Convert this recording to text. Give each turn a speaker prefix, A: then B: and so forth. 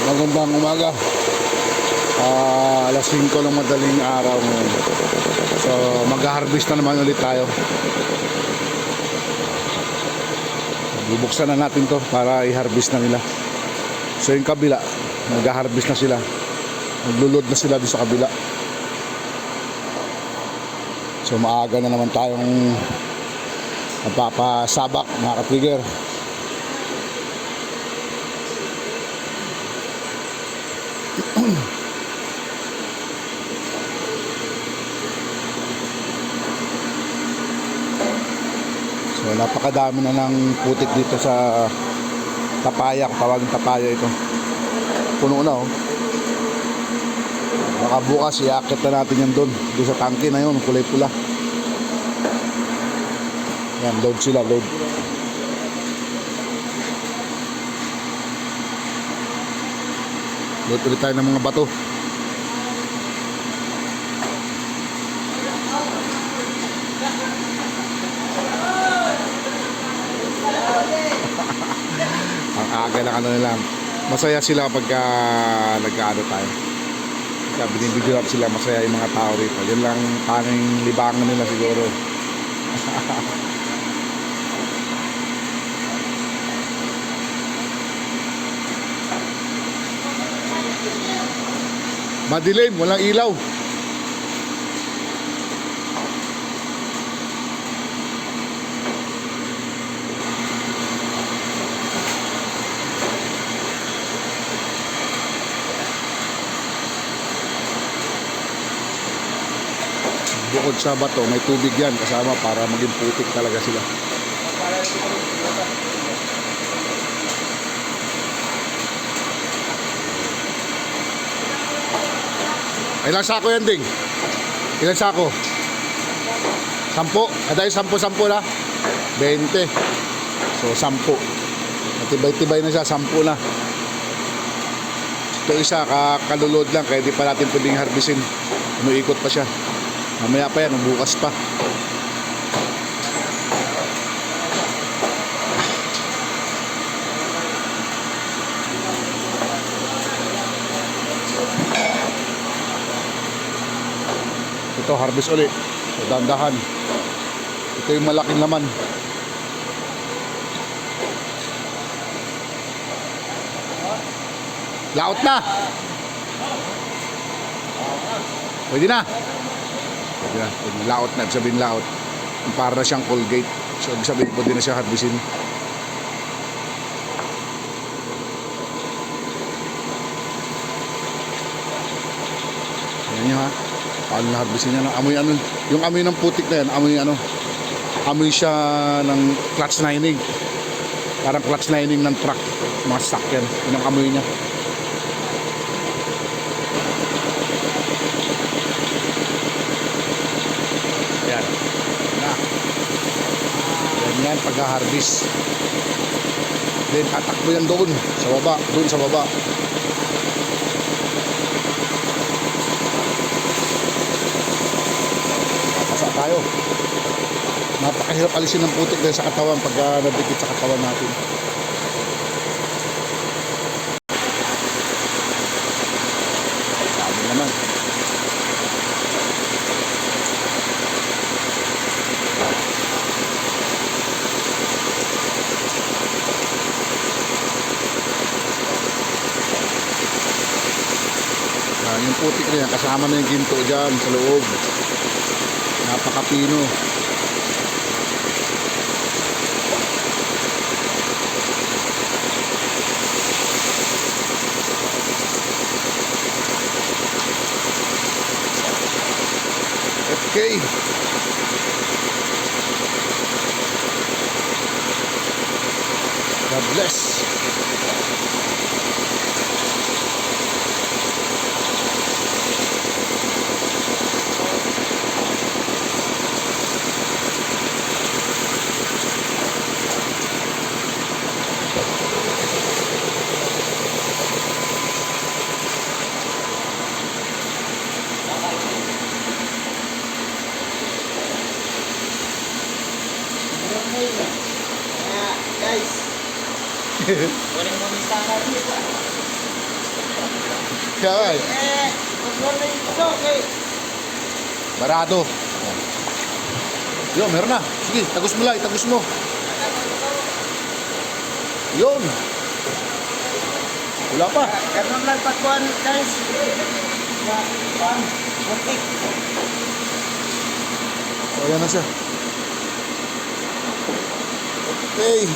A: Magandang umaga. Alas 5 ng madaling araw ngayon. So mag-harvest na naman ulit tayo. Bubuksan na natin to para i-harvest na nila. So yung kabila, mag-harvest na sila. Maglulod na sila doon sa kabila. So maaga na naman tayong magpapasabak, mga ka-trigger. So napakadami na ng putik dito sa tapaya, kung tawagin tapaya ito. Puno na oh. Baka bukas iakit na natin yan doon sa tangke na yun, kulay pula. Yan, load sila, load. Load ulit tayo ng mga bato. Ang aga na nila. Masaya sila kapag nagkaano tayo. Kaya binibigyan sila, masaya yung mga tao rito. Yun lang tanging libangan nila siguro. Madilim, walang ilaw. Bukod sa bato, may tubig yan kasama para maging putik talaga sila. Ilang sako yan, Ding? Ilang sako? 10? Dahil 10 na? 20. So 10. Matibay-tibay na siya, 10 na. Ito isa, kalulod lang, kaya di pa natin pwedeng harbisin. Umiikot pa siya. Mamaya pa yan, bukas pa. Ito, harvest ulit. So, dandahan. Ito yung malaking laman. Laot na! Pwede na! Laot na, ibig sabihin laot. Para na siyang Colgate. So ibig sabihin pwede na siya harbisin. Ayan nyo ha. Paano na harbisin niya? Amoy ano, yung amoy ng putik na yan, amoy ano, amoy siya ng clutch lining. Parang clutch lining ng truck, mga stock yan. Yun ang amoy niya. Yan na. Yan pag-harvest. Then tatakbo yan doon sa baba, doon sa baba. Pasa tayo. Napakahirap alisin ng putik dahil sa katawan pag nabikit sa katawan natin. Sabi naman. Yung putik na yan, kasama na yung ginto dyan sa loob. Napakapino. Okay. God bless.
B: Kaya guys, kunin mo ni sana dito.
A: Kaya nga eh.
B: Huwag na yung ito, okay.
A: Barado. Yun, meron na. Sige, tagos mo lang, itagos mo. Yun. Wala pa.
B: Ganun lang pagkuhan, guys. Okay.
A: O, yan na siya. Okay.